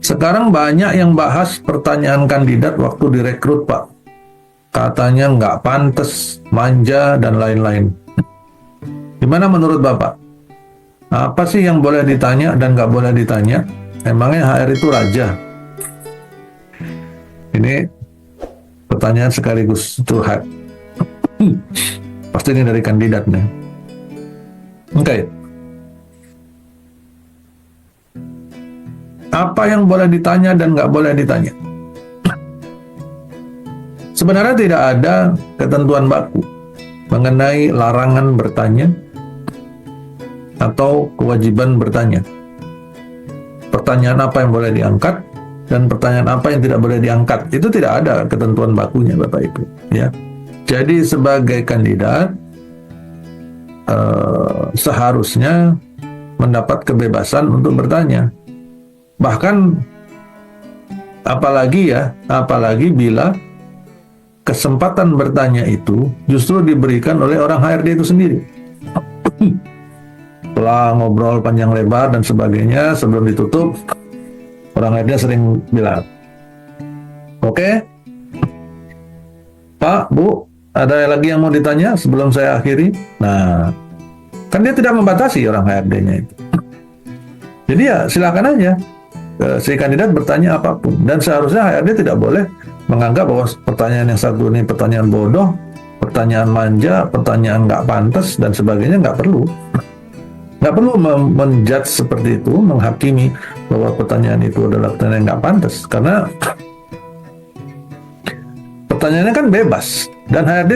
Sekarang banyak yang bahas pertanyaan kandidat waktu direkrut, Pak. Katanya nggak pantas, manja, dan lain-lain. Gimana menurut Bapak? Apa sih yang boleh ditanya dan nggak boleh ditanya? Emangnya HR itu raja? Ini pertanyaan sekaligus curhat. Pasti ini dari kandidatnya. Oke. Apa yang boleh ditanya dan nggak boleh ditanya? Sebenarnya tidak ada ketentuan baku mengenai larangan bertanya atau kewajiban bertanya. Pertanyaan apa yang boleh diangkat dan pertanyaan apa yang tidak boleh diangkat, itu tidak ada ketentuan bakunya, Bapak Ibu. Ya, jadi sebagai kandidat seharusnya mendapat kebebasan untuk bertanya. Bahkan apalagi bila kesempatan bertanya itu justru diberikan oleh orang HRD itu sendiri. Setelah ngobrol panjang lebar dan sebagainya, sebelum ditutup, orang HRD sering bilang, "Oke, Pak, Bu, ada lagi yang mau ditanya sebelum saya akhiri?" Nah, kan dia tidak membatasi orang HRD-nya itu. Jadi ya silakan aja si kandidat bertanya apapun, dan seharusnya HRD tidak boleh menganggap bahwa pertanyaan yang satu ini pertanyaan bodoh, pertanyaan manja, pertanyaan nggak pantas dan sebagainya. Nggak perlu menjudge seperti itu, menghakimi bahwa pertanyaan itu adalah pertanyaan yang nggak pantas, karena pertanyaannya kan bebas dan HRD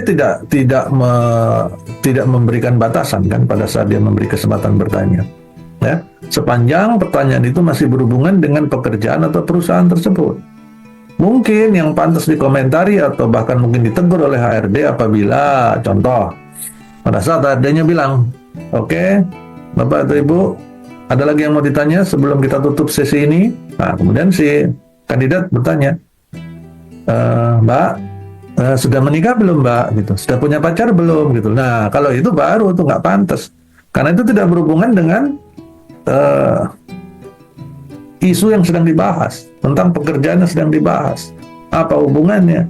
tidak memberikan batasan kan pada saat dia memberi kesempatan bertanya. Ya, sepanjang pertanyaan itu masih berhubungan dengan pekerjaan atau perusahaan tersebut. Mungkin yang pantas dikomentari atau bahkan mungkin ditegur oleh HRD apabila, contoh, pada saat HRD-nya bilang, "Oke, Bapak atau Ibu, ada lagi yang mau ditanya sebelum kita tutup sesi ini?" Nah, kemudian si kandidat bertanya, "Mbak, sudah menikah belum, Mbak?" Gitu. "Sudah punya pacar belum?" Gitu. Nah, kalau itu baru tuh nggak pantas, karena itu tidak berhubungan dengan isu yang sedang dibahas, tentang pekerjaan yang sedang dibahas. Apa hubungannya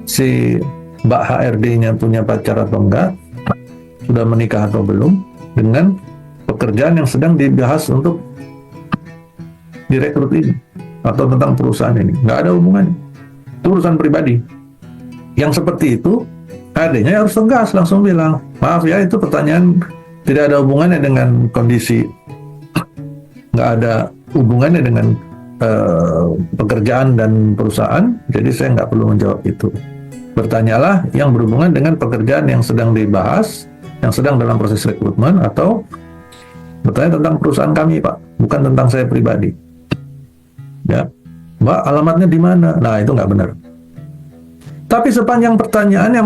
si Mbak HRD-nya punya pacar atau enggak, sudah menikah atau belum, dengan pekerjaan yang sedang dibahas untuk direkrut ini atau tentang perusahaan ini? Nggak ada hubungannya. Itu urusan pribadi. Yang seperti itu, HRD-nya harus tegas, langsung bilang, "Maaf ya, itu pertanyaan tidak ada hubungannya dengan kondisi, nggak ada hubungannya dengan pekerjaan dan perusahaan, jadi saya nggak perlu menjawab itu. Bertanyalah yang berhubungan dengan pekerjaan yang sedang dibahas, yang sedang dalam proses rekrutmen, atau bertanya tentang perusahaan kami, Pak, bukan tentang saya pribadi. Ya, Mbak, alamatnya di mana?" Nah, itu nggak benar. Tapi sepanjang pertanyaannya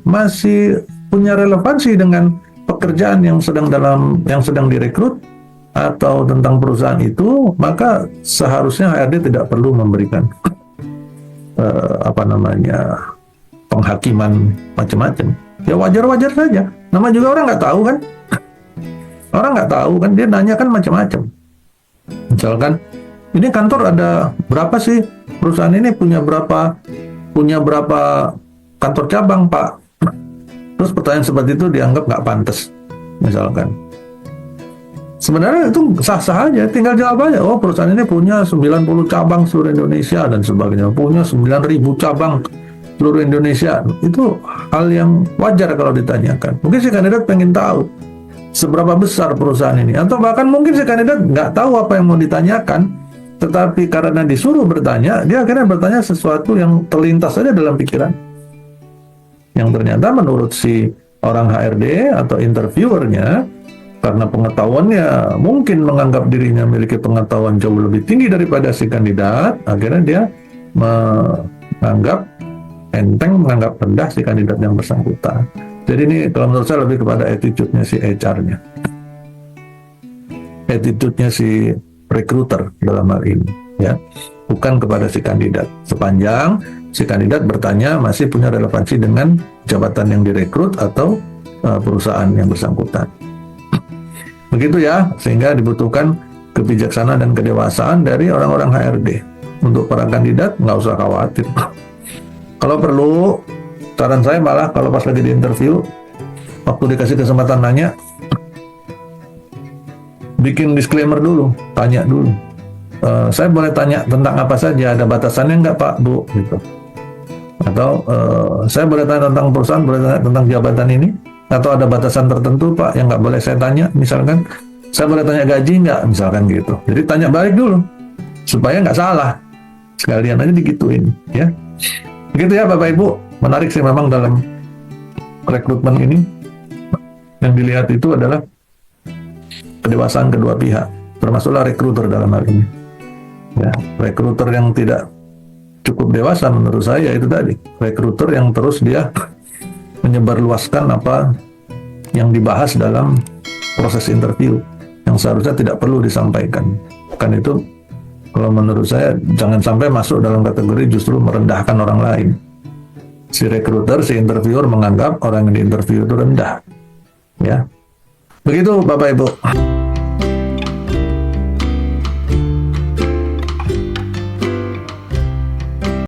masih punya relevansi dengan pekerjaan yang sedang direkrut atau tentang perusahaan itu, maka seharusnya HRD tidak perlu memberikan penghakiman macam-macam. Ya wajar-wajar saja. Nama juga orang nggak tahu kan? Orang nggak tahu kan, dia nanya kan macam-macam. Misalkan, "Ini kantor ada berapa sih? Perusahaan ini punya berapa kantor cabang, Pak?" Terus pertanyaan seperti itu dianggap nggak pantas, misalkan. Sebenarnya itu sah-sah aja, tinggal jawab aja, "Oh, perusahaan ini punya 90 cabang seluruh Indonesia dan sebagainya, punya 9.000 cabang seluruh Indonesia." Itu hal yang wajar kalau ditanyakan. Mungkin si kandidat pengen tahu seberapa besar perusahaan ini, atau bahkan mungkin si kandidat nggak tahu apa yang mau ditanyakan, tetapi karena disuruh bertanya, dia akhirnya bertanya sesuatu yang terlintas saja dalam pikiran, yang ternyata menurut si orang HRD atau interviewernya, karena pengetahuannya mungkin menganggap dirinya memiliki pengetahuan jauh lebih tinggi daripada si kandidat, akhirnya dia menganggap enteng, menganggap rendah si kandidat yang bersangkutan. Jadi ini kalau menurut saya lebih kepada attitude-nya si HR-nya, attitude-nya si recruiter dalam hal ini, ya, bukan kepada si kandidat. Sepanjang si kandidat bertanya masih punya relevansi dengan jabatan yang direkrut atau perusahaan yang bersangkutan. Begitu ya, sehingga dibutuhkan kebijaksanaan dan kedewasaan dari orang-orang HRD. Untuk para kandidat nggak usah khawatir. Kalau perlu, saran saya malah kalau pas lagi di interview, waktu dikasih kesempatan nanya, bikin disclaimer dulu, tanya dulu. Saya boleh tanya tentang apa saja, ada batasannya nggak Pak, Bu? Gitu. Atau saya boleh tanya tentang perusahaan, boleh tanya tentang jabatan ini, atau ada batasan tertentu Pak yang nggak boleh saya tanya, misalkan saya boleh tanya gaji nggak, misalkan gitu. Jadi tanya balik dulu, supaya nggak salah. Sekalian aja digituin, ya. Begitu ya Bapak Ibu, menarik sih memang dalam rekrutmen ini. Yang dilihat itu adalah kedewasaan kedua pihak, termasuklah rekruter dalam hal ini. Ya, rekruter yang tidak cukup dewasa menurut saya itu tadi, rekruter yang terus dia menyebarluaskan apa yang dibahas dalam proses interview yang seharusnya tidak perlu disampaikan. Kan itu kalau menurut saya jangan sampai masuk dalam kategori justru merendahkan orang lain. Si rekruter, si interviewer menganggap orang yang diinterview itu rendah. Ya. Begitu Bapak Ibu.